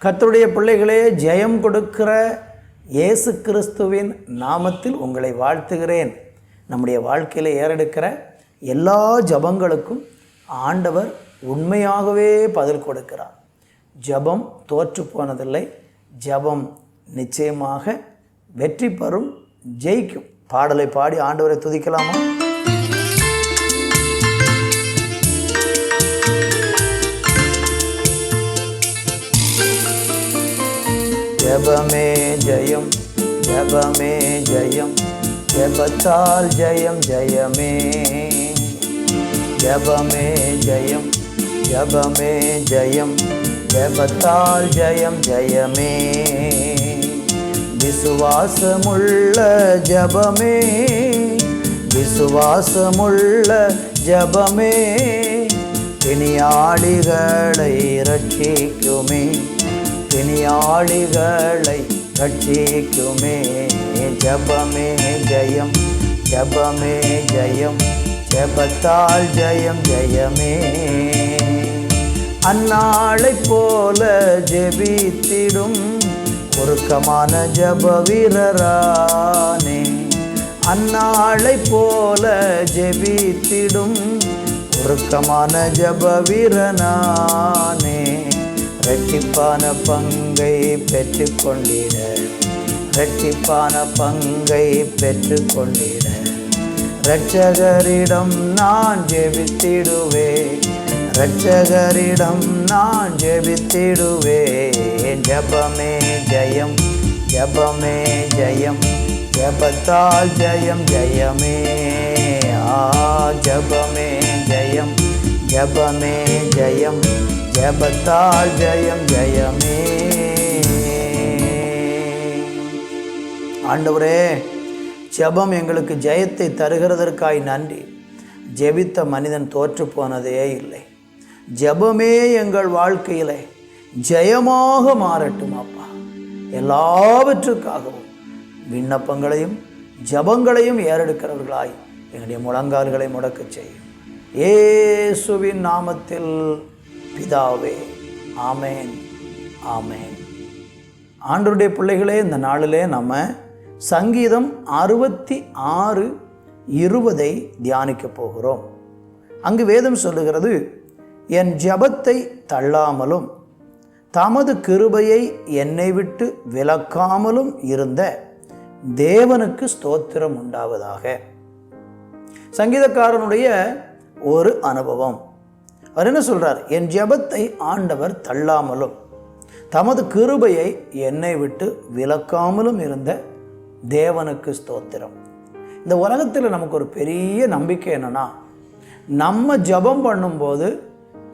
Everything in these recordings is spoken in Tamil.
கர்த்தருடைய பிள்ளைகளே, ஜெயம் கொடுக்கிற இயேசு கிறிஸ்துவின் நாமத்தில் உங்களை வாழ்த்துகிறேன். நம்முடைய வாழ்க்கையில் ஏறெடுக்கிற எல்லா ஜபங்களுக்கும் ஆண்டவர் உண்மையாகவே பதில் கொடுக்கிறார். ஜபம் தோற்று போனதில்லை. ஜபம் நிச்சயமாக வெற்றி பெறும், ஜெயிக்கும். பாடலை பாடி ஆண்டவரை துதிக்கலாமா? ஜபமே ஜெயம், ஜபமே ஜெயம், ஜபத்தால் ஜெயம் ஜெயமே. ஜபமே ஜெயம், ஜபமே ஜெயம், ஜபத்தால் ஜெயம் ஜெயமே. விசுவாசமுள்ள ஜபமே, விசுவாசமுள்ள ஜபமே, பிணியாளிகளை ரட்சிக்குமே, பிணியாளிகளை ரட்சிக்குமே. ஜபமே ஜெயம், ஜபமே ஜெயம், ஜபத்தால் ஜெயம் ஜெயமே. அந்நாளை போல ஜெபித்திடும் உருக்கமான ஜப வீரரானே. அந்நாளை போல ஜெபித்திடும் உருக்கமான ஜப வீரனானே. இரட்டிப்பான பங்கை பெற்றுக்கொண்டிட, இரட்டிப்பான பங்கை பெற்றுக்கொண்டிட, இரட்சகரிடம் நான் ஜெபித்திடுவேன், இரட்சகரிடம் நான் ஜெபித்திடுவேன். ஜபமே ஜெயம், ஜபமே ஜெயம், ஜபத்தால் ஜெயம் ஜெயமே. ஜபமே ஜெயம், ஜபமே ஜெயம், ஜபத்தால் ஜெயம் ஜெயமே. ஆண்டவரே, ஜெபம் எங்களுக்கு ஜெயத்தை தருகிறதற்காய் நன்றி. ஜெபித்த மனிதன் தோற்று போனதே இல்லை. ஜெபமே எங்கள் வாழ்க்கையில் ஜெயமாக மாறட்டும் அப்பா. எல்லாவற்றுக்காகவும் விண்ணப்பங்களையும் ஜெபங்களையும் ஏறெடுக்கிறவர்களாய் எங்களுடைய முழங்கால்களை முடக்கச் செய்யும். இயேசுவின் நாமத்தில் பிதாவே, ஆமேன், ஆமேன். ஆண்டவருடைய பிள்ளைகளே, இந்த நாளிலே நம்ம சங்கீதம் 66:20 தியானிக்க போகிறோம். அங்கு வேதம் சொல்லுகிறது, என் ஜபத்தை தள்ளாமலும் தமது கிருபையை என்னை விட்டு விலக்காமலும் இருந்த தேவனுக்கு ஸ்தோத்திரம் உண்டாவதாக. சங்கீதக்காரனுடைய ஒரு அனுபவம். அவர் என்ன சொல்றார்? என் ஜெபத்தை ஆண்டவர் தள்ளாமலும் தமது கிருபையை என்னை விட்டு விலக்காமலும் இருந்த தேவனுக்கு ஸ்தோத்திரம். இந்த உலகத்தில் நமக்கு ஒரு பெரிய நம்பிக்கை என்னன்னா, நம்ம ஜெபம் பண்ணும்போது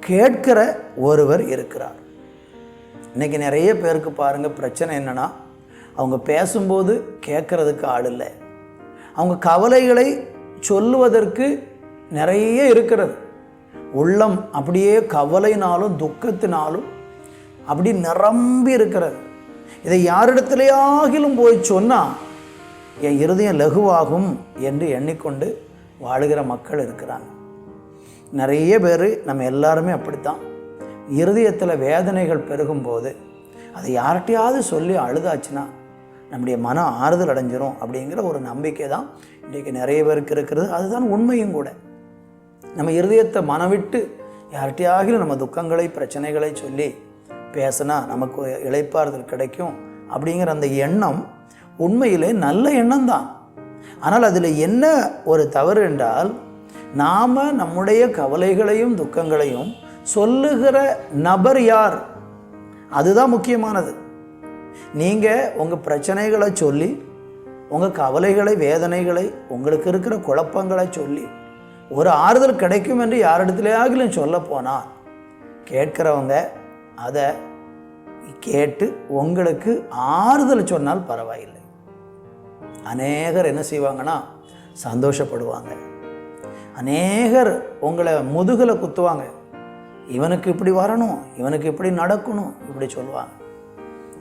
கேட்கிற ஒருவர் இருக்கிறார். இன்னைக்கு நிறைய பேருக்கு பாருங்க, பிரச்சனை என்னன்னா, அவங்க பேசும்போது கேட்கறதுக்கு ஆள் இல்லை. அவங்க கவலைகளை சொல்லுவதற்கு நிறைய இருக்கிறது. உள்ளம் அப்படியே கவலைனாலும் துக்கத்தினாலும் அப்படி நிரம்பி இருக்கிறது. இதை யாரிடத்திலேயாகிலும் போய் சொன்னால் என் இருதயம் லகுவாகும் என்று எண்ணிக்கொண்டு வாழுகிற மக்கள் இருக்கிறாங்க. நிறைய பேர், நம்ம எல்லாருமே அப்படித்தான். இருதயத்தில் வேதனைகள் பெருகும்போது அதை யார்கிட்டையாவது சொல்லி அழுதாச்சுன்னா நம்முடைய மனம் ஆறுதல் அடைஞ்சிரும் அப்படிங்கிற ஒரு நம்பிக்கை தான் இன்றைக்கு நிறைய பேருக்கு இருக்கிறது. அதுதான் உண்மையும் கூட. நம்ம இருதயத்தை மனவிட்டு யார்கிட்டையாகிலும் நம்ம துக்கங்களை பிரச்சனைகளை சொல்லி பேசினா நமக்கு இளைப்பாறுதல் கிடைக்கும் அப்படிங்கிற அந்த எண்ணம் உண்மையிலே நல்ல எண்ணம் தான். ஆனால் அதில் என்ன ஒரு தவறு என்றால், நாம் நம்முடைய கவலைகளையும் துக்கங்களையும் சொல்லுகிற நபர் யார், அதுதான் முக்கியமானது. நீங்கள் உங்கள் பிரச்சனைகளை சொல்லி, உங்கள் கவலைகளை வேதனைகளை உங்களுக்கு இருக்கிற குழப்பங்களை சொல்லி ஒரு ஆறுதல் கிடைக்கும் என்று யாரிடத்துலையாகிலும் சொல்ல போனால் கேட்கிறவங்க அதை கேட்டு உங்களுக்கு ஆறுதல் சொன்னால் பரவாயில்லை. அநேகர் என்ன செய்வாங்கன்னா சந்தோஷப்படுவாங்க. அநேகர் உங்களை முதுகில் குத்துவாங்க. இவனுக்கு இப்படி வரணும், இவனுக்கு இப்படி நடக்கணும், இப்படி சொல்லுவாங்க.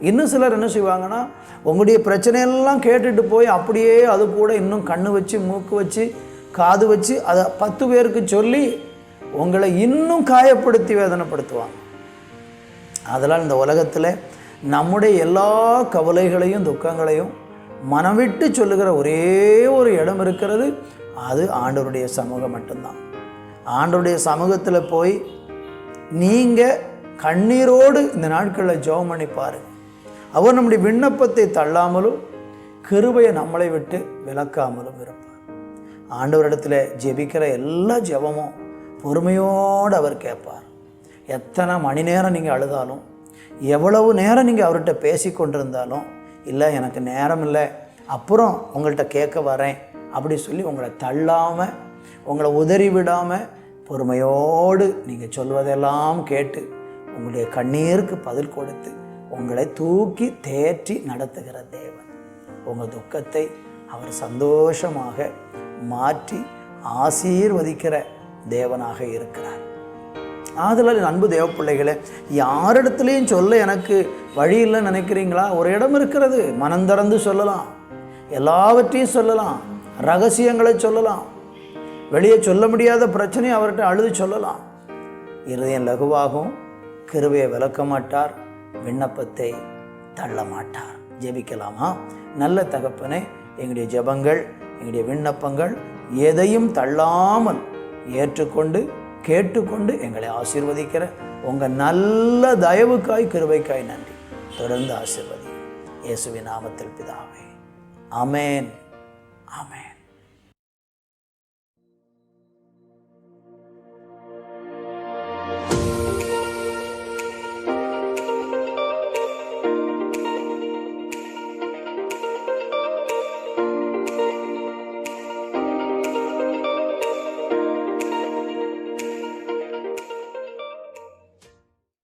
இன்னும் சிலர் என்ன செய்வாங்கன்னா, உங்களுடைய பிரச்சனையெல்லாம் கேட்டுட்டு போய் அப்படியே அது கூட இன்னும் கண்ணு வச்சு, மூக்கு வச்சு, காது வச்சு அதை 10 பேருக்கு சொல்லி உங்களை இன்னும் காயப்படுத்தி வேதனைப்படுத்துவாங்க. அதனால் இந்த உலகத்தில் நம்முடைய எல்லா கவலைகளையும் துக்கங்களையும் மனவிட்டு சொல்லுகிற ஒரே ஒரு இடம் இருக்கிறது, அது ஆண்டவருடைய சமூகம் மட்டும்தான். ஆண்டவருடைய சமூகத்தில் போய் நீங்கள் கண்ணீரோடு இந்த நாட்களில் ஜெபம் பண்ணி பாருங்கள். அவர் நம்முடைய விண்ணப்பத்தை தள்ளாமலும் கிருபையை நம்மளை விட்டு விலக்காமலும் இருப்பார். ஆண்டவரிடத்தில் ஜெபிக்கிற எல்லா ஜெபமும் பொறுமையோடு அவர் கேட்பார். எத்தனை மணி நேரம் நீங்கள் அழுதாலும், எவ்வளவு நேரம் நீங்கள் அவர்கிட்ட பேசி கொண்டிருந்தாலும், இல்லை எனக்கு நேரம் இல்லை, அப்புறம் உங்கள்கிட்ட கேட்க வரேன் அப்படி சொல்லி உங்களை தள்ளாமல், உங்களை உதறி விடாமல் பொறுமையோடு நீங்கள் சொல்வதெல்லாம் கேட்டு உங்களுடைய கண்ணீருக்கு பதில் கொடுத்து உங்களை தூக்கி தேற்றி நடத்துகிற தேவன். உங்கள் துக்கத்தை அவர் சந்தோஷமாக மாற்றி ஆசீர்வதிக்கிற தேவனாக இருக்கிறார். ஆதலால் அன்பு தேவ பிள்ளைகளே, யாரிடத்துலையும் சொல்ல எனக்கு வழி இல்லைன்னு நினைக்கிறீங்களா? ஒரு இடம் இருக்கிறது. மனம் திறந்து சொல்லலாம், எல்லாவற்றையும் சொல்லலாம், ரகசியங்களை சொல்லலாம், வெளியே சொல்ல முடியாத பிரச்சனையை அவர்கிட்ட அழுது சொல்லலாம். இருதயம் லகுவாகும், கிருபையை விலக்க மாட்டார், விண்ணப்பத்தை தள்ள மாட்டார். ஜெபிக்கலாமா? நல்ல தகப்பனே, எங்களுடைய ஜெபங்கள், எங்களுடைய விண்ணப்பங்கள் எதையும் தள்ளாமல் ஏற்றுக்கொண்டு கேட்டுக்கொண்டு எங்களை ஆசீர்வதிக்கிற உங்கள் நல்ல தயவுக்காய் கிருபைக்காய் நன்றி. தொடர்ந்து ஆசீர்வதி. இயேசுவின் நாமத்தில் பிதாவே. ஆமென். ஆமென்.